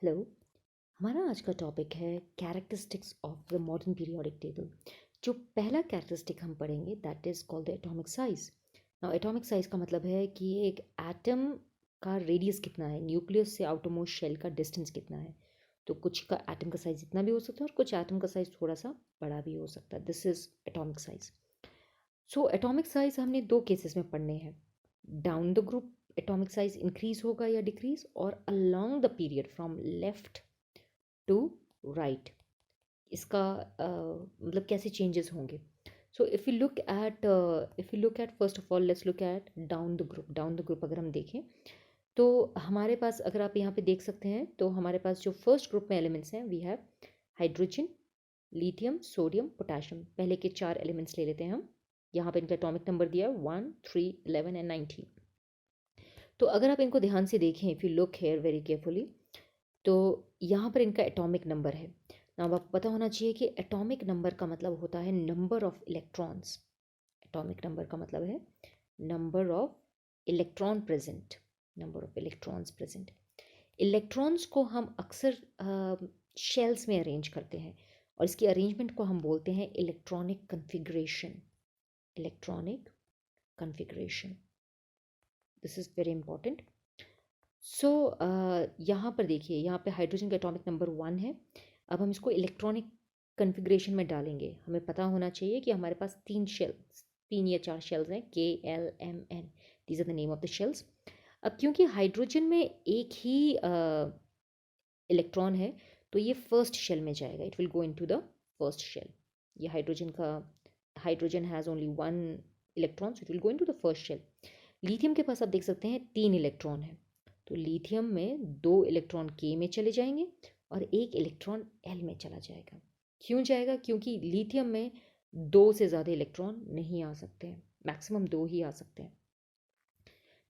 Hello. हमारा आज का टॉपिक है characteristics of the modern periodic table. जो पहला कैरेक्टरिस्टिक हम पढ़ेंगे that is called the atomic size. Now atomic size का मतलब है कि एक एटम का रेडियस कितना है, न्यूक्लियस से आउटरमोस्ट शेल का डिस्टेंस कितना है। तो कुछ का एटम का साइज इतना भी हो सकता है और कुछ एटम का साइज थोड़ा सा बड़ा भी हो सकता है। This is atomic size. So atomic size हमने दो केसेस में पढ़ने हैं। Down the group atomic size increase होगा या डिक्रीज, और along the period from left to right इसका मतलब कैसे चेंजेस होंगे। So if you look at first of all let's look at down the group अगर हम देखें तो हमारे पास, अगर आप यहाँ पे देख सकते हैं, तो हमारे पास जो फर्स्ट ग्रुप में एलिमेंट्स हैं we have hydrogen, lithium, sodium, potassium. पहले के चार एलिमेंट्स ले लेते हैं हम। यहाँ पे इनका एटॉमिक नंबर दिया है 1, 3, 11 एंड 19। तो अगर आप इनको ध्यान से देखें, if you look here very carefully, तो यहाँ पर इनका एटॉमिक नंबर है ना। अब आपको पता होना चाहिए कि एटॉमिक नंबर का मतलब होता है number of electrons. Atomic number का मतलब है number of electron present, number of electrons present. Electrons को हम अक्सर शेल्स में अरेंज करते हैं और इसकी अरेंजमेंट को हम बोलते हैं electronic configuration. Electronic configuration, this is very important. So यहाँ पर देखिए, यहाँ पे हाइड्रोजन का एटॉमिक नंबर 1 है। अब हम इसको इलेक्ट्रॉनिक कन्फिग्रेशन में डालेंगे। हमें पता होना चाहिए कि हमारे पास तीन या चार शेल्स हैं, KLMN, these are the name of the shells. अब क्योंकि हाइड्रोजन में एक ही इलेक्ट्रॉन है तो ये फर्स्ट शेल में जाएगा, it will go into the first shell. ये hydrogen has only one electron, so it will go into the first shell. Lithium के पास आप देख सकते हैं 3 इलेक्ट्रॉन है, तो लिथियम में 2 इलेक्ट्रॉन K में चले जाएंगे और 1 इलेक्ट्रॉन L में चला जाएगा। क्यों जाएगा? क्योंकि लिथियम में 2 से ज़्यादा इलेक्ट्रॉन नहीं आ सकते हैं, मैक्सिमम 2 ही आ सकते हैं।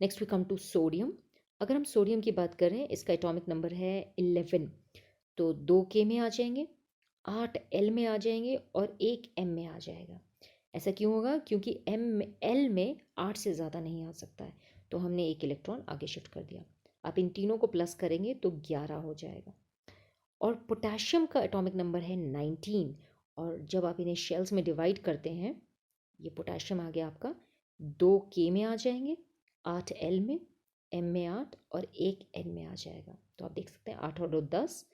Next we come to sodium. अगर हम सोडियम की बात करें, इसका एटॉमिक नंबर है 11, तो 2 K में आ जाएंगे, 8 L में आ जाएंगे और 1 M में आ जाएगा। ऐसा क्यों होगा? क्योंकि L में 8 से ज़्यादा नहीं आ सकता है, तो हमने एक इलेक्ट्रॉन आगे शिफ्ट कर दिया। आप इन तीनों को प्लस करेंगे तो 11 हो जाएगा। और पोटेशियम का एटॉमिक नंबर है 19, और जब आप इन्हें शेल्स में डिवाइड करते हैं, ये पोटेशियम आ गया आपका 2 K में आ जाएंगे, 8 L में, M में 8 और 1 N में आ जाएगा। तो आप देख सकते हैं 8 और 2 10,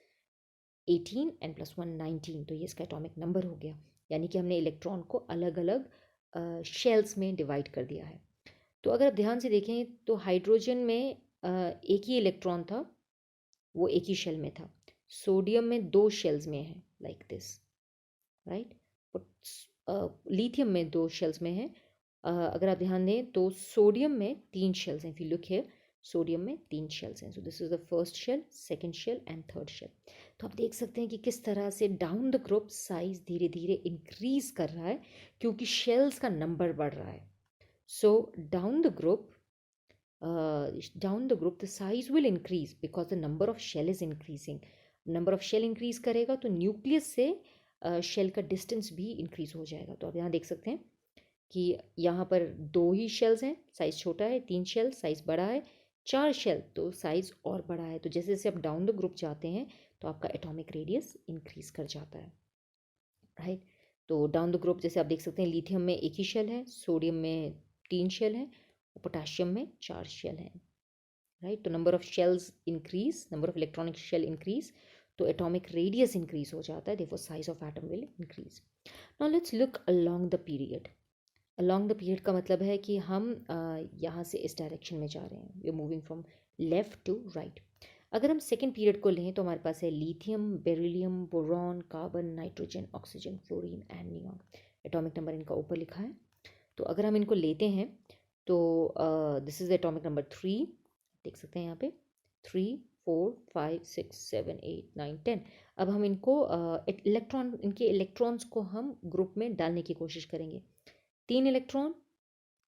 18 एंड प्लस 1 19, तो ये इसका एटॉमिक नंबर हो गया। यानी कि हमने इलेक्ट्रॉन को अलग अलग शेल्स में डिवाइड कर दिया है। तो अगर आप ध्यान से देखें तो हाइड्रोजन में एक ही इलेक्ट्रॉन था, वो एक ही शेल में था। सोडियम में 2 शेल्स में है, लाइक दिस, राइट। लिथियम में 2 शेल्स में है। अगर आप ध्यान दें तो सोडियम में 3 शेल्स हैं। If you look here, sodium में 3 शेल्स हैं। So this is the first shell, second shell and third shell. तो आप देख सकते हैं कि किस तरह से डाउन द ग्रुप साइज धीरे धीरे इंक्रीज कर रहा है, क्योंकि शेल्स का नंबर बढ़ रहा है। So down the group the size will increase because the number of shell is increasing. Number of shell increase करेगा तो न्यूक्लियस से शेल का डिस्टेंस भी इंक्रीज हो जाएगा। तो आप यहाँ देख सकते हैं कि यहाँ पर 2 ही शेल्स हैं, साइज़ छोटा है, 3 शेल साइज़ बड़ा है, 4 शेल तो साइज़ और बड़ा है। तो जैसे जैसे आप डाउन द ग्रुप जाते हैं तो आपका एटॉमिक रेडियस इंक्रीज कर जाता है, राइट। तो डाउन द ग्रुप जैसे आप देख सकते हैं, लिथियम में एक ही शेल है, सोडियम में 3 शेल हैं, पोटाशियम में 4 शेल हैं, राइट। तो number of shells increase, number of electronic shell increase, तो एटॉमिक रेडियस इंक्रीज हो जाता है, therefore size of atom will increase. Now let's look along the period. Along the period का मतलब है कि हम यहाँ से इस डायरेक्शन में जा रहे हैं, we are moving from left to right. अगर हम सेकेंड पीरियड को लें तो हमारे पास है lithium, beryllium, boron, carbon, nitrogen, oxygen, fluorine and neon. Atomic number इनका ऊपर लिखा है। तो अगर हम इनको लेते हैं तो दिस इज एटॉमिक नंबर 3, देख सकते हैं यहाँ पे 3, 4, 5, 6, 7, 8, 9, 10। अब हम इनको इनके इलेक्ट्रॉन्स को हम ग्रुप में डालने की कोशिश करेंगे। 3 इलेक्ट्रॉन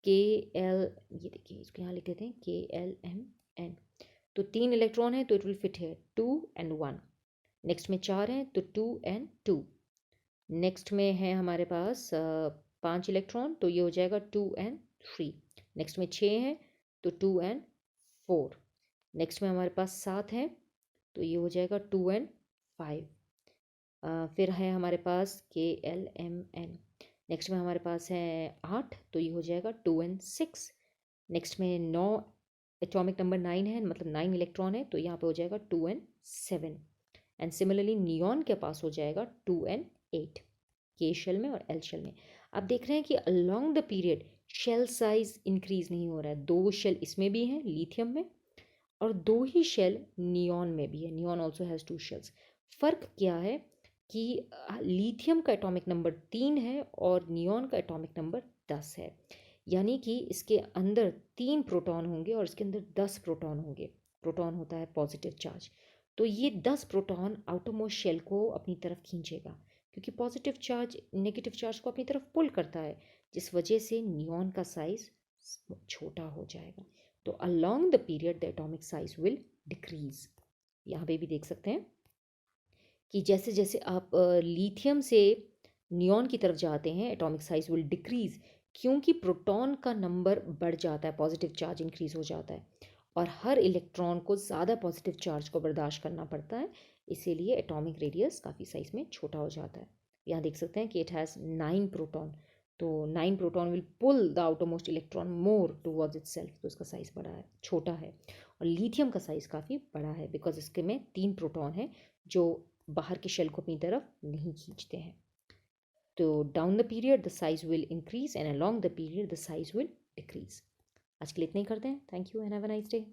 KL, ये देखिए इसको यहाँ लिख देते हैं KLMN। तो 3 इलेक्ट्रॉन है तो इट विल फिट है 2 एंड 1। नेक्स्ट में 4 हैं तो 2 एंड 2। नेक्स्ट में है हमारे पास 5 इलेक्ट्रॉन, तो ये हो जाएगा 2 एंड 3। नेक्स्ट में 6 हैं तो 2 एंड 4। नेक्स्ट में हमारे पास 7 हैं तो ये हो जाएगा 2n5। फिर है हमारे पास KLMN। नेक्स्ट में हमारे पास है 8, तो ये हो जाएगा 2n6। नेक्स्ट में 9, एटॉमिक नंबर 9 है, मतलब 9 इलेक्ट्रॉन है, तो यहाँ पे हो जाएगा 2n7। एंड सिमिलरली नियॉन के पास हो जाएगा 2n8, के शेल में और एल शेल में। आप देख रहे हैं कि along the period shell size increase नहीं हो रहा है। 2 शेल इसमें भी हैं लिथियम में, और 2 ही शेल नियॉन में भी है। Neon also has 2 shells. फ़र्क क्या है कि लिथियम का एटॉमिक नंबर 3 है और नियॉन का एटॉमिक नंबर 10 है। यानी कि इसके अंदर 3 प्रोटॉन होंगे और इसके अंदर 10 प्रोटॉन होंगे। प्रोटॉन होता है पॉजिटिव चार्ज। तो ये 10 प्रोटॉन आउटरमोस्ट शेल को अपनी तरफ खींचेगा, क्योंकि पॉजिटिव चार्ज नेगेटिव चार्ज को अपनी तरफ पुल करता है, जिस वजह से नियॉन का साइज छोटा हो जाएगा। तो along the period the atomic size will decrease. यहाँ पे भी देख सकते हैं कि जैसे जैसे आप लिथियम से नियॉन की तरफ जाते हैं एटॉमिक साइज विल डिक्रीज, क्योंकि प्रोटॉन का नंबर बढ़ जाता है, पॉजिटिव चार्ज इंक्रीज हो जाता है, और हर इलेक्ट्रॉन को ज़्यादा पॉजिटिव चार्ज को बर्दाश्त करना पड़ता है, इसीलिए एटॉमिक रेडियस काफ़ी साइज में छोटा हो जाता है। यहाँ देख सकते हैं कि इट हैज़ 9 प्रोटॉन, तो 9 proton will pull the outermost electron more towards itself, तो इसका साइज़ बड़ा है, छोटा है। और लिथियम का साइज़ काफ़ी बड़ा है, बिकॉज इसके में 3 प्रोटॉन है जो बाहर के शेल को अपनी तरफ नहीं खींचते हैं। तो down the period the size will increase and along the period the size will decrease. आज के लिए इतना ही करते हैं। Thank you and have a nice day.